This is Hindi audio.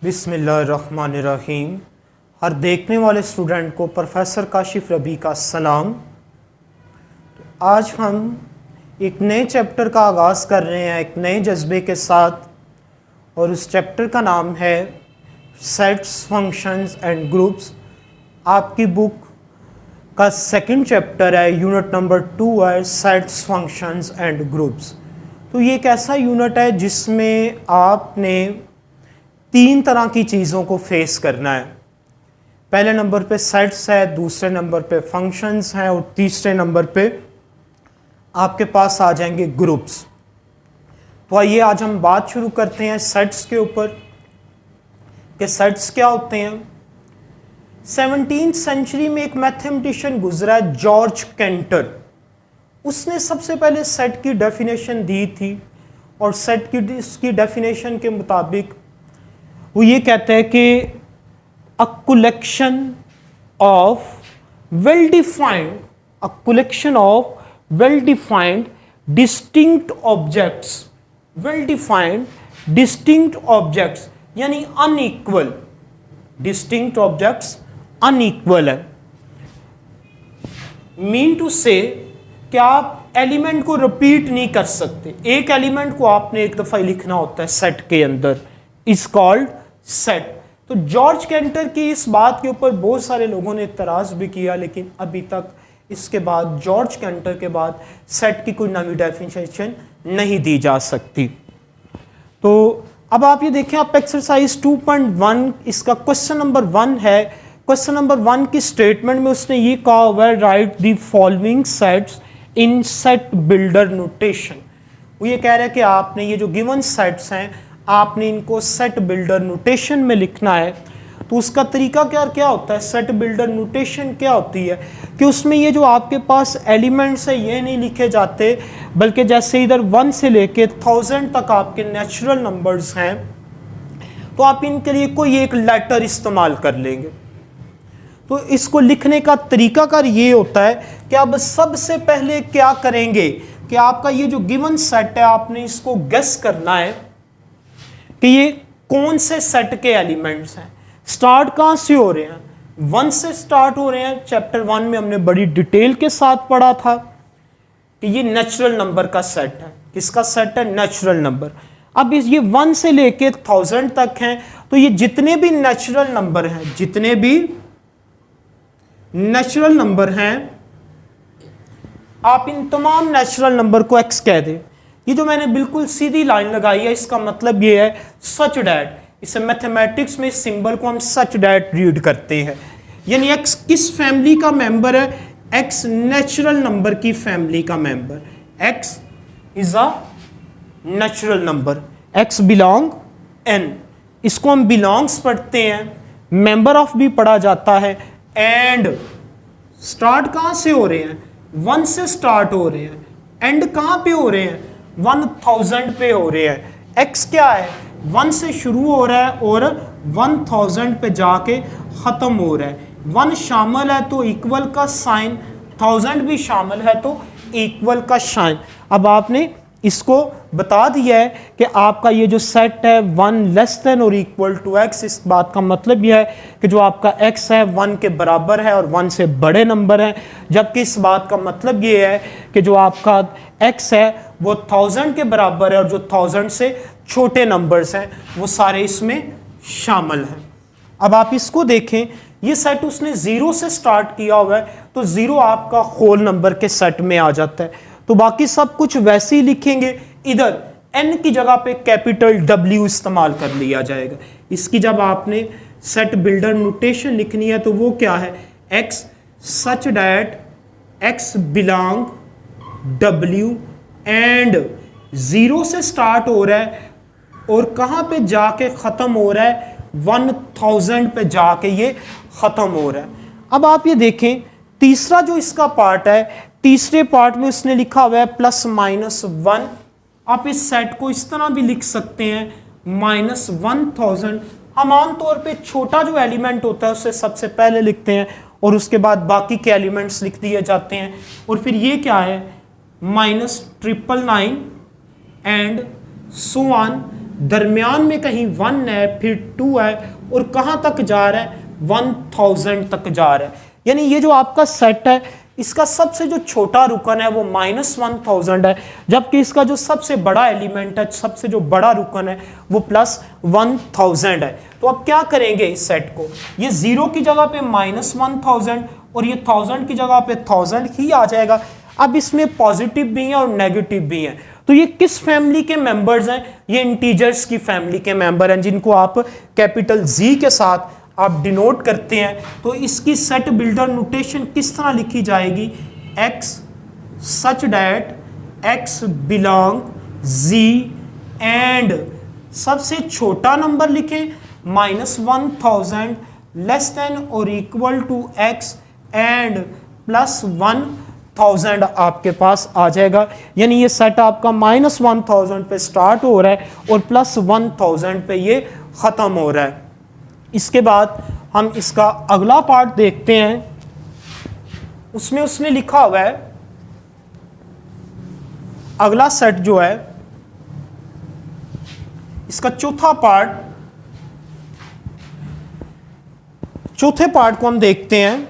बिस्मिल्लाहिर्रहमानिर्रहीम। हर देखने वाले स्टूडेंट को प्रोफेसर काशिफ रबी का सलाम। आज हम एक नए चैप्टर का आगाज़ कर रहे हैं एक नए जज्बे के साथ, और उस चैप्टर का नाम है सेट्स, फंक्शंस एंड ग्रुप्स। आपकी बुक का सेकंड चैप्टर है, यूनिट नंबर 2 है, सेट्स, फंक्शंस एंड ग्रुप्स। तो ये एक ऐसा यूनिट है जिसमें आपने 3 तरह की चीज़ों को फेस करना है। पहले नंबर पे सेट्स है, दूसरे नंबर पे फंक्शंस हैं, और तीसरे नंबर पे आपके पास आ जाएंगे ग्रुप्स। तो आइए आज हम बात शुरू करते हैं सेट्स के ऊपर कि सेट्स क्या होते हैं। 17th सेंचुरी में एक मैथमेटिशियन गुजरा है, जॉर्ज कैंटर। उसने सबसे पहले सेट की डेफिनेशन दी थी, और सेट की इसकी डेफिनेशन के मुताबिक वो ये कहते हैं कि a collection of well defined distinct objects यानी अनइक्वल। डिस्टिंक्ट ऑब्जेक्ट्स अनइक्वल है, मीन टू से कि आप एलिमेंट को रिपीट नहीं कर सकते। एक एलिमेंट को आपने एक दफा लिखना होता है सेट के अंदर, इज कॉल्ड सेट। तो जॉर्ज कैंटर की इस बात के ऊपर बहुत सारे लोगों ने इतराज़ भी किया, लेकिन अभी तक इसके बाद जॉर्ज कैंटर के बाद सेट की कोई नई डेफिनेशन नहीं दी जा सकती। तो अब आप ये देखें, आप एक्सरसाइज 2.1 इसका क्वेश्चन नंबर 1 है। क्वेश्चन नंबर 1 की स्टेटमेंट में उसने ये कहा हुआ है, right the following sets in set builder notation. वो ये कह रहा है कि आपने ये जो गिवन सेट्स हैं आपने इनको सेट बिल्डर नोटेशन में लिखना है। तो उसका तरीका क्या होता है, सेट बिल्डर नोटेशन क्या होती है कि उसमें ये जो आपके पास एलिमेंट्स है ये नहीं लिखे जाते, बल्कि जैसे इधर 1 से लेके 1000 तक आपके नेचुरल नंबर्स हैं, तो आप इनके लिए कोई एक लेटर इस्तेमाल कर लेंगे। तो इसको लिखने का तरीकाकार ये होता है कि अब सबसे पहले क्या करेंगे कि आपका ये जो गिवन सेट है आपने इसको गेस करना है कि ये कौन से सेट के एलिमेंट्स हैं। स्टार्ट कहां से हो रहे हैं, 1 से स्टार्ट हो रहे हैं। चैप्टर 1 में हमने बड़ी डिटेल के साथ पढ़ा था कि ये नेचुरल नंबर का सेट है। किसका सेट है, नेचुरल नंबर। अब ये 1 से लेके 1000 तक हैं, तो ये जितने भी नेचुरल नंबर हैं, आप इन तमाम नेचुरल नंबर को x कह दें। ये जो मैंने बिल्कुल सीधी लाइन लगाई है, इसका मतलब ये है सच डैट। इसे मैथमेटिक्स में इस सिंबल को हम सच डैट रीड करते हैं। यानी x किस फैमिली का मेंबर है, x नेचुरल नंबर की फैमिली का member. x is a natural number, x belong n। इसको हम बिलोंग्स पढ़ते हैं, मेंबर ऑफ भी पढ़ा जाता है। एंड स्टार्ट कहां से हो रहे हैं, 1 से स्टार्ट हो रहे हैं। एंड कहां पे हो रहे हैं, 1000 पे हो रहे हैं। x क्या है, 1 से शुरू हो रहा है और 1000 पे जाके ख़त्म हो रहा है। 1 शामिल है तो इक्वल का साइन, 1000 भी शामिल है तो इक्वल का साइन। अब आपने इसको बता दिया है कि आपका ये जो सेट है 1 लेस देन और इक्वल टू x। इस बात का मतलब यह है कि जो आपका x है 1 के बराबर है और 1 से बड़े नंबर हैं, जबकि इस बात का मतलब ये है कि जो आपका x है वो 1000 के बराबर है, और जो 1000 से छोटे नंबर्स हैं वो सारे इसमें शामिल हैं। अब आप इसको देखें, ये सेट उसने 0 से स्टार्ट किया हुआ है, तो 0 आपका होल नंबर के सेट में आ जाता है। तो बाकी सब कुछ वैसे ही लिखेंगे, इधर n की जगह पे कैपिटल W इस्तेमाल कर लिया जाएगा। इसकी जब आपने सेट बिल्डर नोटेशन लिखनी है तो वो क्या है, x such that x belong W, and 0 से स्टार्ट हो रहा है और कहां पे जाके खत्म हो रहा है, 1000 पे जाके ये खत्म हो रहा है। अब आप ये देखें, तीसरा जो इसका पार्ट है, तीसरे पार्ट में उसने लिखा हुआ है +-1। आप इस सेट को इस तरह भी लिख सकते हैं, -1000। हम आमतौर पे छोटा जो एलिमेंट होता है उसे सबसे पहले लिखते हैं और उसके बाद बाकी के एलिमेंट्स लिख दिए जाते हैं। और फिर ये क्या है, -999 एंड सो ऑन दरमियान में कहीं 1 है, फिर 2 है, और कहाँ तक जा रहा है, 1000 तक जा रहा है। यानी ये जो आपका सेट है, इसका सबसे जो छोटा रुकन है वो -1000 है, जबकि इसका जो सबसे बड़ा एलिमेंट है, सबसे जो बड़ा रुकन है वो +1000 है। तो अब क्या करेंगे इस सेट को, ये 0 की जगह पे -1000 और ये 1000 की जगह पे 1000 ही आ जाएगा। अब इसमें पॉजिटिव भी है और नेगेटिव भी है। तो ये किस फैमिली के मेंबर्स हैं, ये इंटीजर्स की फैमिली के मेंबर हैं, जिनको आप कैपिटल Z के साथ आप डिनोट करते हैं। तो इसकी सेट बिल्डर नोटेशन किस तरह लिखी जाएगी, x such that x belong Z and सबसे छोटा नंबर लिखें -1000 लेस देन और इक्वल टू x एंड +1000 आपके पास आ जाएगा। यानी ये सेट आपका -1000 पे स्टार्ट हो रहा है और +1000 पे ये ख़त्म हो रहा है। इसके बाद हम इसका अगला पार्ट देखते हैं, उसमें उसने लिखा हुआ है, अगला सेट जो है इसका चौथा पार्ट, चौथे पार्ट को हम देखते हैं।